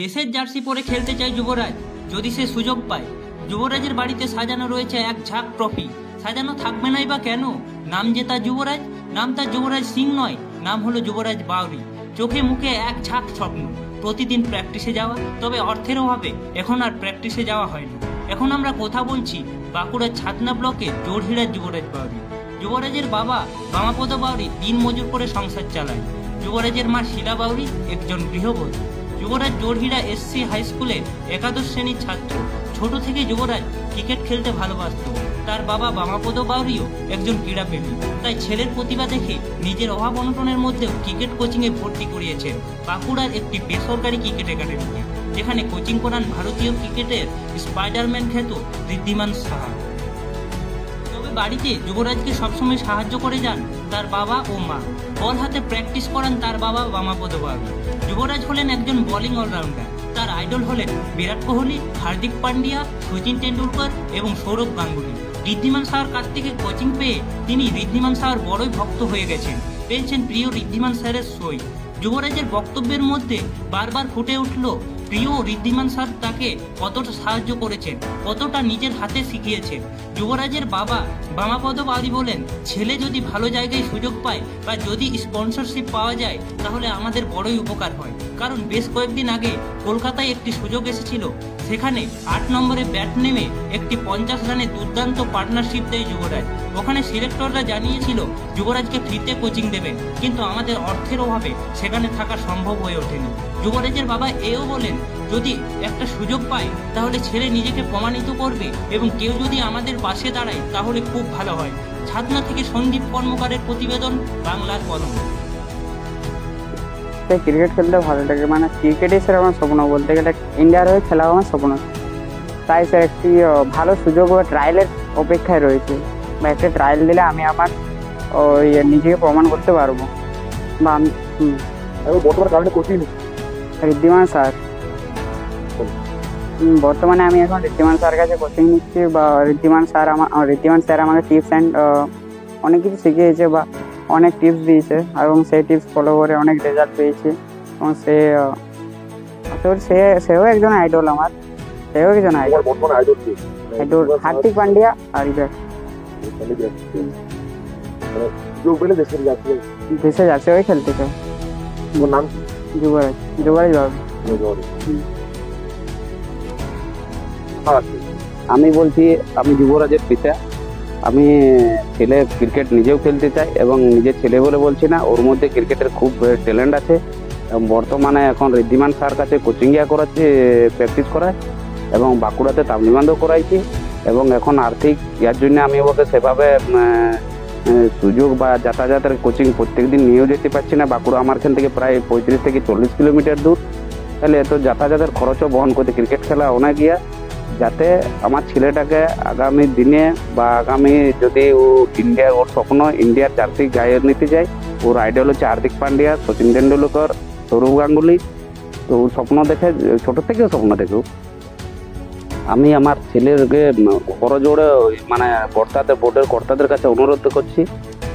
দেশের জার্সি পরে খেলতে চায় যুবরাজ যদি সে সুযোগ পায়। যুবরাজের বাড়িতে সাজানো রয়েছে এক ঝাঁক ট্রফি। সাজানো থাকবে নাই বা কেন? নাম যে তার যুবরাজ, নাম তার যুবরাজ সিং নয়, নাম হলো যুবরাজ বাউরি। চোখে মুখে এক ঝাঁক স্বপ্ন, প্রতিদিন প্র্যাকটিসে যাওয়া। তবে অর্থের অভাবে এখন আর প্র্যাকটিসে যাওয়া হয় না। এখন আমরা কথা বলছি বাঁকুড়ার ছাতনা ব্লকে জোরহিড়ার যুবরাজ বাউরি। যুবরাজের বাবা বামাপদ বাউরি দিন মজুর করে সংসার চালায়। যুবরাজের মা শিলা বাউরি একজন গৃহবধূ। যুবরাজ জোরহিড়া এসসি হাই স্কুলের একাদশ শ্রেণীর ছাত্র। ছোট থেকে যুবরাজ ক্রিকেট খেলতে ভালোবাসত। তার বাবা বামাপদ বাউরিও একজন ক্রীড়াপ্রেমী, তাই ছেলের প্রতিভা দেখে নিজের অভাব অনটনের মধ্যেও ক্রিকেট কোচিংয়ে ভর্তি করিয়েছেন বাঁকুড়ার একটি বেসরকারি ক্রিকেট একাডেমিতে, যেখানে কোচিং করান ভারতীয় ক্রিকেটের স্পাইডারম্যান খ্যাত ঋদ্ধিমান সাহা। তবে বাড়িতে যুবরাজকে সবসময় সাহায্য করে যান তার বাবা ও মা। বল হাতে প্র্যাকটিস করান তার বাবা বামাপদ বাউরি। যুবরাজ হলেন একজন বোলিং অলরাউন্ডার। তার আইডল হলেন বিরাট কোহলি, হার্দিক পান্ডিয়া, সচিন তেন্ডুলকর এবং সৌরভ গাঙ্গুলি। ঋদ্ধিমান সাহার কাছ থেকে কোচিং পেয়ে তিনি ঋদ্ধিমান সাহার বড়ই ভক্ত হয়ে গেছেন, পেয়েছেন প্রিয় ঋদ্ধিমান স্যারের সই। যুবরাজের বক্তব্যের মধ্যে বারবার ফুটে উঠল প্রিয় ঋদ্ধিমান স্যার তাকে কতটা সাহায্য করেছেন, কতটা নিজের হাতে শিখিয়েছেন। যুবরাজের বাবা বামাপদ বাউরি বলেন, ছেলে যদি ভালো জায়গায় সুযোগ পায় বা যদি স্পন্সরশিপ পাওয়া যায় তাহলে আমাদের বড়ই উপকার হয়। কারণ বেশ কয়েকদিন আগে কলকাতায় একটি সুযোগ এসেছিল, সেখানে 8 নম্বরে ব্যাট নেমে একটি 50 রানের দুর্দান্ত পার্টনারশিপ দেয় যুবরাজ। ওখানে সিলেক্টররা জানিয়েছিল যুবরাজকে ফ্রিতে কোচিং দেবেন, কিন্তু আমাদের অর্থের অভাবে সেখানে থাকা সম্ভব হয়ে ওঠেনি। যুবরাজের বাবা এও বলেন, যদি একটা সুযোগ পায় তাহলে ছেলে নিজেকে প্রমাণিত করবে এবং কেউ যদি আমাদের পাশে দাঁড়ায় তাহলে খুব ভালো হয়। ছাতনা থেকে সন্দীপ কর্মকারের প্রতিবেদন, বাংলার কলম। ক্রিকেট খেলতে ভালো লাগে, মানে ক্রিকেটই স্যার আমার স্বপ্ন। বলতে গেলে ইন্ডিয়ার হয়ে খেলা আমার স্বপ্ন। তাই স্যার একটি ভালো সুযোগ বা ট্রায়ালের অপেক্ষায় রয়েছে, বা একটা ট্রায়াল দিলে আমি আমার ওই নিজেকে প্রমাণ করতে পারবো। বা আমি বর্তমানে কারণে কোচিং ঋদ্ধিমান স্যার, বর্তমানে আমি এখন ঋদ্ধিমান স্যার কাছে কোচিং নিচ্ছি। বা ঋদ্ধিমান স্যার আমাকে টিপস অ্যান্ড অনেক কিছু শিখিয়েছে বা অনেক টিপস দিয়েছে, এবং সেই টিপস ফলো করে অনেক রেজাল্ট পেয়েছি। এবং সেও একজন আইডল আমার, সেও একজন আইডল। হার্দিক পান্ডিয়া আর দেশে যাচ্ছে ওই খেলতে চাই। যুবরাজ বাবু। আমি বলছি, আমি যুবরাজের পিতা। আমি ছেলে ক্রিকেট নিজেও খেলতে চাই, এবং নিজের ছেলে বলে বলছি না, ওর মধ্যে ক্রিকেটের খুব ট্যালেন্ট আছে। বর্তমানে এখন ঋদ্ধিমান স্যার কাছে কোচিং করাচ্ছি, প্র্যাকটিস করায়, এবং বাঁকুড়াতে তাবলিবান্ধও করাইছি। এবং এখন আর্থিক ইয়ার জন্য আমি ওকে সেভাবে সুযোগ বা যাতায়াতের কোচিং প্রত্যেকদিন নিয়েও যেতে পারছি না। বাঁকুড়া আমার এখান থেকে প্রায় 35 থেকে 40 কিলোমিটার দূর। তাহলে এত যাতায়াতের খরচও বহন করতে ক্রিকেট খেলা অনেক গিয়া, যাতে আমার ছেলেটাকে আগামী দিনে বা আগামী যদি ও ওর স্বপ্ন ইন্ডিয়ার জার্সি গায়ে নিতে যায়। ওর আইডল হচ্ছে হার্দিক পান্ডিয়া, সচিন তেন্ডুলকর, সৌরভ গাঙ্গুলি। তো ওর স্বপ্ন দেখে, ছোট থেকেও স্বপ্ন দেখেও আমি আমার ছেলেকে করজোড়ে মানে বোর্ডের কর্তাদের কাছে অনুরোধ করছি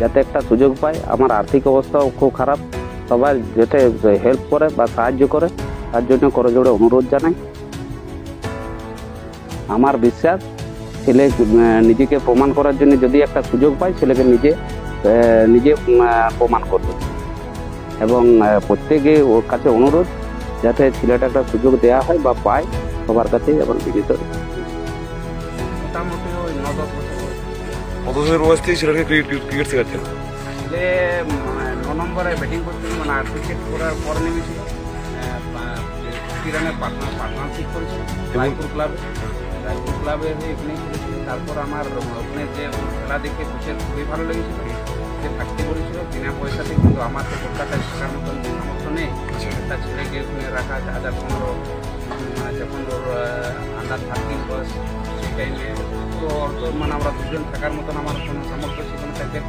যাতে একটা সুযোগ পায়। আমার আর্থিক অবস্থাও খুব খারাপ, সবাই যাতে হেল্প করে বা সাহায্য করে, তার জন্য করজোড়ে অনুরোধ জানাই। আমার বিশ্বাস ছেলে নিজেকে প্রমাণ করার জন্য যদি একটা সুযোগ পায়, ছেলেকে নিজে প্রমাণ করবে। এবং প্রত্যেকে ওর কাছে অনুরোধ যাতে ছেলেটা একটা সুযোগ দেওয়া হয় বা পায়, সবার কাছেই এবং বিনীত। মোটামুটি ওই 9-10 বয়স থেকে ছেলেকে ক্রিকেট শেখাচ্ছেন। ছেলে 9 নম্বরে ব্যাটিং করছিল, মানে 8 উইকেট করার পর নেমেছিল। 50 রানের পার্টনারশিপ করেছিল রায়পুর ক্লাবে এখানে খেলেছিল। তারপর আমার ওখানে যে খেলা দেখে কোচের খুবই ভালো লেগেছিল, সে ভর্তি করেছিল বিনা পয়সাতে। কিন্তু আমার তো কলকাতায় থাকার মতন সামর্থ্য নেই একটা ছেলেকে ওখানে রাখা। 2015 যখন ওর আন্ডার 13 বয়স, সেই টাইমে তো মানে আমরা দুজন থাকার মতন আমার কোনো সামর্থ্য ছিল না। তাকে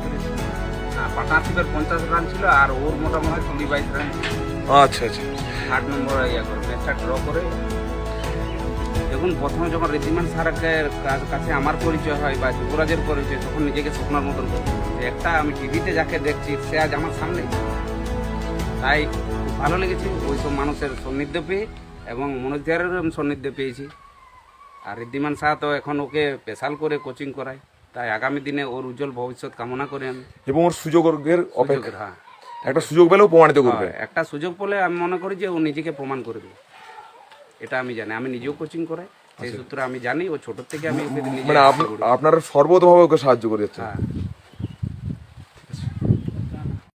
পার্টনারশিপের 50 রান ছিল, আর ওর মোটামুটি 22 রান ছিল। আচ্ছা আচ্ছা। 8 নম্বর করে ম্যাচটা ড্র করে। যখন প্রথমে ঋদ্ধিমান স্যারের কাছে আমার পরিচয় হয় বা যুবরাজের পরিচয়, তখন নিজেকে স্বপ্নের মতন করছি যে একটা আমি টিভিতে যাকে দেখছি সে আজ আমার সামনে। তাই ভালো লেগেছে ওইসব মানুষের সান্নিধ্য পেয়ে। এবং মনোজ ধিয়ারেরও আমি সান্নিধ্যে পেয়েছি। আর ঋদ্ধিমান শাহ তো এখন ওকে স্পেশাল করে কোচিং করায়, তাই আগামী দিনে ওর উজ্জ্বল ভবিষ্যৎ কামনা করে আমি। এবং ওর সুযোগের সুযোগের, হ্যাঁ, একটা সুযোগ পেলেও প্রমাণিত করবে। একটা সুযোগ পেলে আমি মনে করি যে ও নিজেকে প্রমাণ করে দেবে, এটা আমি জানি। আমি নিজেও কোচিং করাই, সেই সূত্রে আমি জানি ও ছোট থেকে আমি ওকে নিজে মানে আপনারা সর্বতভাবে ওকে সাহায্য করে যাচ্ছেন। হ্যাঁ।